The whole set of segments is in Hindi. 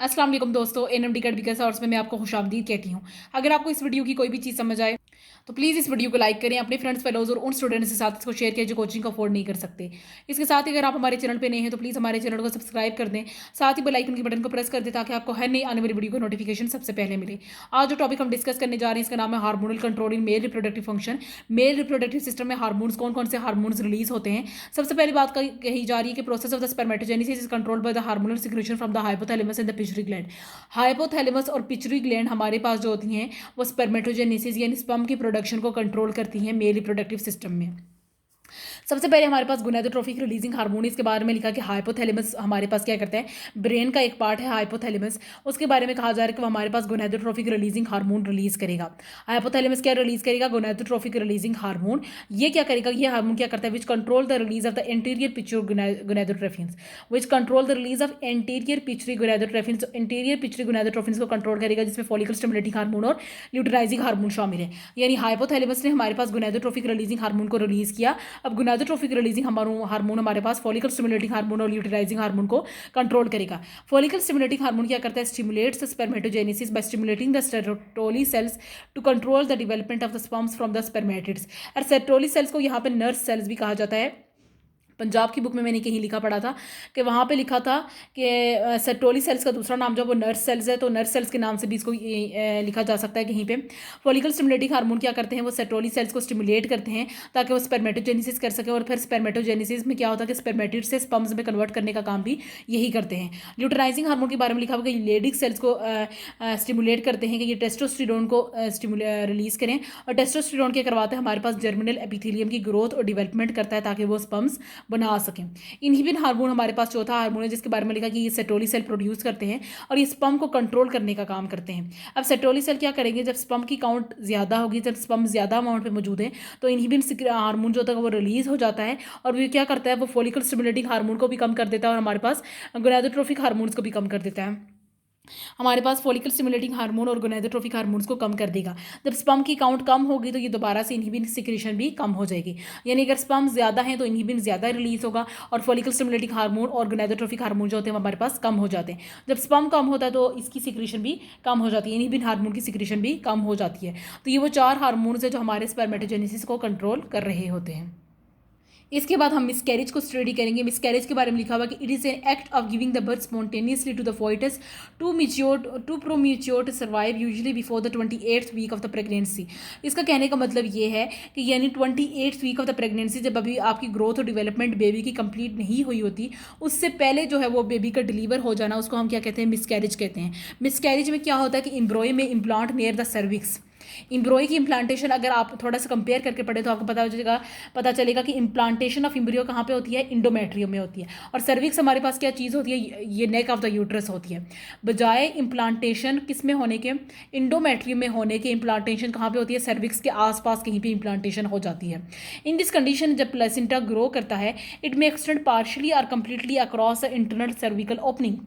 अस्सलाम वालेकुम दोस्तों, एनएमडी अकेडमी के सोर्स में मैं आपको खुशामदीद कहती हूँ। अगर आपको इस वीडियो की कोई भी चीज़ समझ आए तो प्लीज़ इस वीडियो को लाइक करें, अपने फ्रेंड्स फेलोज और उन स्टूडेंट्स के साथ इसको शेयर किया जो कोचिंग को अफोर्ड नहीं कर सकते। इसके साथ ही अगर आप हमारे चैनल पे नए हैं तो प्लीज़ हमारे चैनल को सब्सक्राइब कर दें, साथ ही बेल आइकन के बटन को प्रेस कर दें ताकि आपको हर नई आने वाली वीडियो को नोटिफिकेशन सबसे पहले मिले। आज जो टॉपिक हम डिस्कस करने जा रहे हैं इसका नाम है hormonal control in male reproductive function. Male reproductive system में हार्मोन्स कौन कौन से हार्मोन्स रिलीज होते हैं। सबसे पहली बात कही जा रही है कि process of the spermatogenesis is controlled by the hormonal secretion from the hypothalamus and the pituitary gland. Hypothalamus और पिट्यूटरी ग्लैंड हमारे पास जो होती हैं वो स्पर्मेटोजेनेसिस यानी स्पर्म की प्रोडक्शन को कंट्रोल करती हैं मेल रिप्रोडक्टिव सिस्टम में। सबसे पहले हमारे पास गोनाडोट्रोपिक रिलीजिंग हार्मोन, इसके बारे में लिखा कि हाइपोथैलेमस हमारे पास क्या करता है, ब्रेन का एक पार्ट है हाइपोथैलेमस। उसके बारे में कहा जा रहा है कि वो हमारे पास गोनाडोट्रोपिक रिलीजिंग हार्मोन रिलीज करेगा। हाइपोथैलेमस क्या रिलीज करेगा, गोनाडोट्रोपिक रिलीजिंग हार्मोन। ये क्या करेगा, ये हार्मोन क्या करता है, which control the release of the anterior pituitary gonadotrophins, which control the release of anterior pituitary gonadotrophins. Anterior pituitary gonadotrophins को कंट्रोल करेगा, जिसमें फॉलिकल स्टिमुलेटिंग हार्मोन और ल्यूटेनाइजिंग हार्मोन शामिल है। यानी हाइपोथैलेमस ने हमारे पास गोनाडोट्रोपिक रिलीजिंग हार्मोन को रिलीज किया। अब गोनाडोट्रोपिक रिलीजिंग हार्मोन हमारे पास फॉलिकल स्टिमुलेटिंग हार्मोन और ल्यूटेनाइजिंग हार्मोन को कंट्रोल करेगा। फॉलिकल स्टिमुलेटिंग हार्मोन क्या करता है, stimulates spermatogenesis by stimulating the Sertoli cells to control the development of the sperms from the spermatids. और सेरोटोली सेल्स को यहाँ पे नर्स सेल्स भी कहा जाता है। पंजाब की बुक में मैंने कहीं लिखा पढ़ा था कि वहाँ पे लिखा था कि सेरोटोली सेल्स का दूसरा नाम जो वो नर्स सेल्स है, तो नर्स सेल्स के नाम से भी इसको लिखा जा सकता है कहीं पे। फॉलिकल स्टिमुलेटिंग हार्मोन क्या करते हैं, वो सेरोटोली सेल्स को स्टिमुलेट करते हैं ताकि वो स्पर्मेटोजेनेसिस कर सके, और फिर स्पर्मेटोजेनेसिस में क्या होता है कि स्पर्मेटिड से स्पर्म्स में कन्वर्ट करने का काम भी यही करते हैं। ल्यूटेनाइजिंग हार्मोन के बारे में लिखा हुआ कि लेडिक सेल्स को स्टिमुलेट करते हैं कि ये टेस्टोस्टेरोन को रिलीज करें, और टेस्टोस्टेरोन क्या करवाता है, हमारे पास जर्मिनल एपिथेलियम की ग्रोथ और डेवलपमेंट करता है ताकि वो स्पर्म्स बना सकें। इनहिबिन हार्मोन हमारे पास चौथा हार्मोन है जिसके बारे में लिखा कि ये सेरोटोली सेल प्रोड्यूस करते हैं और ये स्पर्म को कंट्रोल करने का काम करते हैं। अब सेरोटोली सेल क्या करेंगे, जब स्पर्म की काउंट ज़्यादा होगी, जब स्पर्म ज़्यादा अमाउंट पे मौजूद है तो इनहिबिन हार्मोन जो होता है वो रिलीज हो जाता है, और वो क्या करता है, वो फॉलिकल स्टिमुलेटिंग हार्मोन को भी कम कर देता है और हमारे पास गोनाडोट्रोपिक हार्मोन्स को भी कम कर देता है। हमारे पास फॉलिकल स्टिमुलेटिंग हार्मोन और गोनाडोट्रोपिक हार्मोन्स को कम कर देगा। जब स्पर्म की काउंट कम होगी तो ये दोबारा से इनहिबिन सिक्रेशन भी कम हो जाएगी। यानी अगर स्पर्म ज़्यादा है तो इनहिबिन ज़्यादा रिलीज होगा और फॉलिकल स्टिमुलेटिंग हार्मोन और गोनाडोट्रोपिक हार्मोन जो होते हैं वो हमारे पास कम हो जाते हैं। जब स्पर्म कम होता है तो इसकी सिक्रेशन भी कम हो जाती है, इनहिबिन हार्मोन की सिक्रेशन भी कम हो जाती है। तो ये वो चार हार्मोन्स है जो हमारे स्पर्मेटोजेनेसिस को कंट्रोल कर रहे होते हैं। इसके बाद हम मिसकैरेज को स्टडी करेंगे। मिसकैरेज के बारे में लिखा हुआ कि it is an act of giving the birth spontaneously to the foetus too premature to survive usually before the 28th week of the pregnancy. इसका कहने का मतलब ये है कि यानी 28th week of the pregnancy, जब अभी आपकी ग्रोथ और डेवलपमेंट बेबी की कंप्लीट नहीं हुई होती, उससे पहले जो है वो बेबी का डिलीवर हो जाना, उसको हम क्या कहते हैं, मिसकैरेज कहते हैं। मिसकैरेज में क्या होता है कि एम्ब्रॉय में इम्प्लांट नियर द सर्विक्स। एम्ब्रॉय की इम्प्लांटेशन अगर आप थोड़ा सा कंपेयर करके पढ़े तो आपको पता चलेगा कि इम्प्लांटेशन ऑफ एम्ब्रियो कहाँ पे होती है, इंडोमेट्रियम में होती है। और सर्विक्स हमारे पास क्या चीज़ होती है, ये नेक ऑफ द यूट्रस होती है। बजाय इम्प्लांटेशन किस में होने के, इंडोमेट्रियम में होने के, इम्प्लांटेशन कहाँ पे होती है, सर्विक्स के आसपास कहीं पे इम्प्लांटेशन हो जाती है। इन दिस कंडीशन जब प्लेसेंटा ग्रो करता है, इट मे एक्सटेंड पार्शली और completely across the internal cervical opening.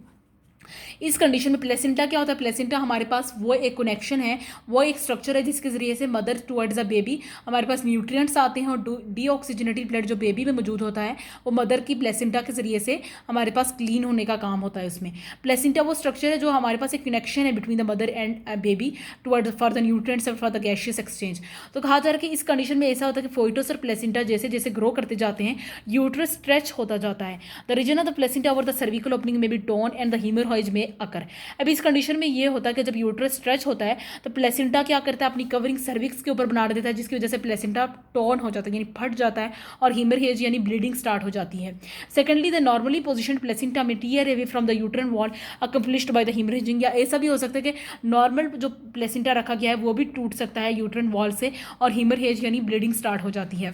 इस कंडीशन में प्लेसेंटा क्या होता है, प्लेसेंटा हमारे पास वो एक कनेक्शन है, वो एक स्ट्रक्चर है जिसके जरिए से मदर टुवर्ड्स द बेबी हमारे पास न्यूट्रिएंट्स आते हैं, और डीऑक्सीजनेटेड ब्लड जो बेबी में मौजूद होता है वो मदर की प्लेसेंटा के जरिए से हमारे पास क्लीन होने का काम होता है उसमें। प्लेसेंटा वो स्ट्रक्चर है जो हमारे पास एक कनेक्शन है between the mother and baby toward for the nutrients और फॉर द गैशियस एक्सचेंज। तो कहा जा रहा है कि इस कंडीशन में ऐसा होता है कि फोइटस और प्लेसेंटा जैसे जैसे ग्रो करते जाते हैं, यूट्रस स्ट्रेच होता जाता है। The region of the placenta over the cervical opening may be torn and the haemorrhage may occur. अब इस कंडीशन में ये होता है कि जब यूट्रस स्ट्रेच होता है तो प्लेसेंटा क्या करता है, अपनी कवरिंग सर्विक्स के ऊपर बना देता है, जिसकी वजह से प्लेसेंटा टॉर्न हो जाता है यानी फट जाता है और हीमरहेज यानी ब्लीडिंग स्टार्ट हो जाती है। Secondly, the normally position placenta में tear away from the uterine wall accomplished by the haemorrhaging. या ऐसा भी हो सकता है कि नॉर्मल जो प्लेसेंटा रखा गया है वो भी टूट सकता है यूट्रन वॉल से और हीमरहेज यानी ब्लीडिंग स्टार्ट हो जाती है।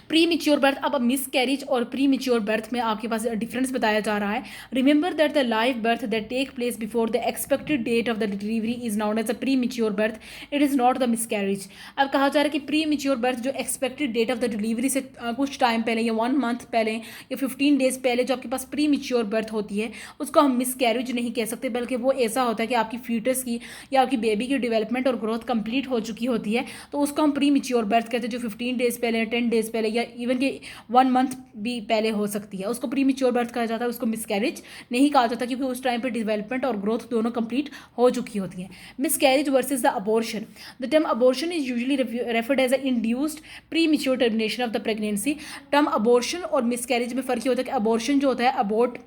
प्री मिच्योर बर्थ, अब मिस कैरिज और प्री मिच्योर बर्थ में आपके पास डिफरेंस बताया जा रहा है। Remember that the live birth that take place before the expected date of the delivery is known as a premature birth, it is not the miscarriage. अब कहा जा रहा है कि प्री मिच्योर बर्थ जो expected date of the delivery से कुछ टाइम पहले या 1 मंथ पहले या 15 डेज पहले जो आपके पास प्री मिच्योर बर्थ होती है उसको हम मिस कैरिज नहीं कह सकते, बल्कि वो ऐसा होता है कि आपकी फीटस की या आपकी बेबी की डेवलपमेंट और ग्रोथ कंप्लीट हो चुकी होती है, तो उसको हम प्री मिच्योर बर्थ कहते हैं। जो 15 डेज पहले 10 डेज डेज पहले या इवन कि 1 मंथ भी पहले हो सकती है, उसको प्री मेच्योर बर्थ कहा जाता है, उसको मिसकैरेज नहीं कहा जाता, क्योंकि उस टाइम पर डेवलपमेंट और ग्रोथ दोनों कंप्लीट हो चुकी होती हैं। Miscarriage versus the abortion, the term abortion is usually referred as a induced premature termination of the pregnancy. Term abortion और मिसकैरेज में फ़र्क ये होता है कि अबॉर्शन जो होता है, अबॉर्ट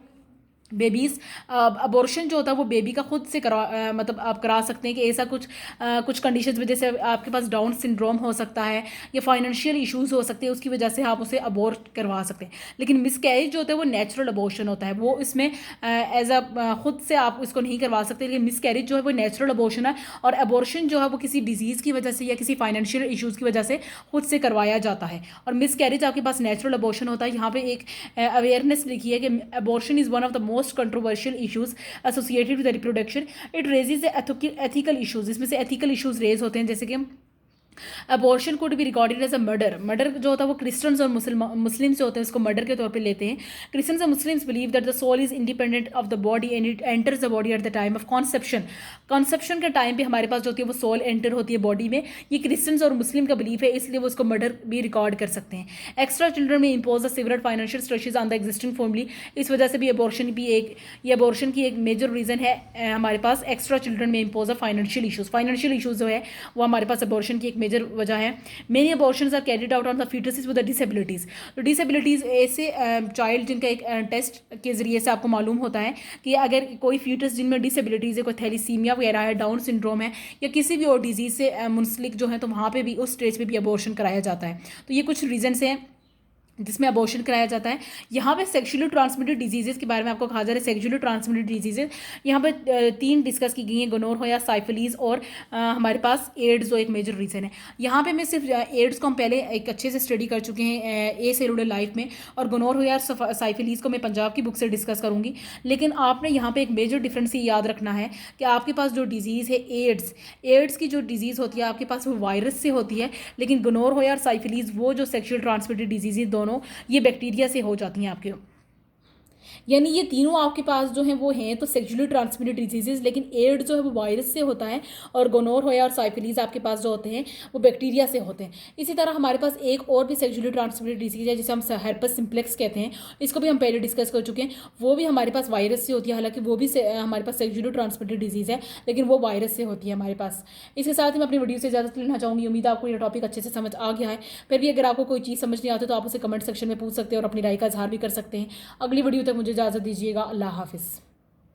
बेबीज़, अबॉर्शन जो होता है वो बेबी का खुद से मतलब आप करा सकते हैं कि ऐसा कुछ कंडीशंस वजह से आपके पास डाउन सिंड्रोम हो सकता है या फाइनेंशियल इश्यूज हो सकते हैं, उसकी वजह से आप उसे अबॉर्ट करवा सकते हैं। लेकिन मिसकैरेज जो होता है वो नेचुरल अबॉर्शन होता है, वो इसमें एज अ खुद से आप इसको नहीं करवा सकते। लेकिन मिसकैरेज जो है वो नेचुरल अबॉर्शन है, और अबॉर्शन जो है वो किसी डिजीज़ की वजह से या किसी फाइनेंशियल इशूज़ की वजह से खुद से करवाया जाता है। और मिसकैरेज आपके पास नेचुरल अबॉर्शन होता है। यहाँ पे एक अवेयरनेस लिखी है कि abortion is one of the most controversial issues associated with reproduction, it raises ethical issues. इसमें से एथिकल इश्यूज रेज होते हैं, जैसे कि abortion could be recorded as a murder. Murder जो होता है वो क्रिश्चियंस और मुस्लिम्स जो होते हैं उसको मर्डर के तौर पे लेते हैं। क्रिश्चियंस और Muslims believe that the soul is independent of the body and it enters the body at the time of conception. Conception के टाइम पे हमारे पास जो होती है वो सोल एंटर होती है बॉडी में। ये क्रिश्चियंस और मुस्लिम का बिलीफ है, इसलिए वो उसको मर्डर भी रिकॉर्ड कर सकते हैं। एक्स्ट्रा चिल्ड्रन में impose the severe financial stresses on the existing family. इस वजह से भी अबॉर्शन की एक मेजर रीज़न है हमारे पास एक्स्ट्रा चिल्ड्रन में impose the financial issues. Financial issues जो है वो हमारे पास अबॉर्शन की एक मेजर वजह है। Many abortions are carried out on the foetuses with disabilities. तो डिसेबिलिटीज़ ऐसे चाइल्ड जिनका एक टेस्ट के ज़रिए से आपको मालूम होता है कि अगर कोई फीटस जिनमें डिसेबिलिटीज़ है, कोई थैलीसीमिया वगैरह है, डाउन सिंड्रोम है या किसी भी और डिजीज़ से मुंसलिक जो है, तो वहाँ पे भी उस स्टेज पे भी अबॉर्शन कराया जाता है। तो ये कुछ रीजंस हैं जिसमें अबॉर्शन कराया जाता है। यहाँ पे सेक्शुअली ट्रांसमिटेड डिजीज़ के बारे में आपको कहा जा रहा है। सेक्शुअली ट्रांसमिटेड डिजीज़ यहाँ पे 3 डिस्कस की गई हैं, गोनोरहोया, साइफिलीज और हमारे पास एड्स जो एक मेजर रीज़न है। यहाँ पे मैं सिर्फ एड्स को हम पहले एक अच्छे से स्टडी कर चुके हैं ए सेलुलर लाइफ में, और गोनोरहोया और साइफिलीज को मैं पंजाब की बुक से डिस्कस करूँगी। लेकिन आपने यहाँ पर एक मेजर डिफरेंस ये याद रखना है कि आपके पास जो डिजीज़ है एड्स की जो डिजीज़ होती है आपके पास वो वायरस से होती है, लेकिन गोनोरहोया और साइफिलीज वो जो सेक्शुअल ट्रांसमिटेड डिजीज़ है ये बैक्टीरिया से हो जाती हैं आपके। यानी ये तीनों आपके पास जो हैं वो हैं तो सेक्सुअली ट्रांसमिटेड डिजीजेज, लेकिन एड्स जो है वो वायरस से होता है और गोनोरहोया और साइफिलीज आपके पास जो होते हैं वो बैक्टीरिया से होते हैं। इसी तरह हमारे पास एक और भी सेक्सुअली ट्रांसमिटेड डिजीज है जिसे हम हेर्पेस सिम्प्लेक्स कहते हैं, इसको भी हम पहले डिस्कस कर चुके हैं। वो भी हमारे पास वायरस से होती है, हालांकि वो भी हमारे पास सेक्सुअली ट्रांसमिटेड डिजीज़ है, लेकिन वो वायरस से होती है हमारे पास। इसके साथ ही मैं अपनी वीडियो से इजाज़त लेना चाहूँगी। उम्मीद है आपको ये टॉपिक अच्छे से समझ आ गया है। फिर भी अगर आपको कोई चीज़ समझ नहीं आती तो आप उसे कमेंट सेक्शन में पूछ सकते हैं और अपनी राय का इजहार भी कर सकते हैं। अगली वीडियो तक मुझे इजाज़त दीजिएगा। अल्लाह हाफिज़।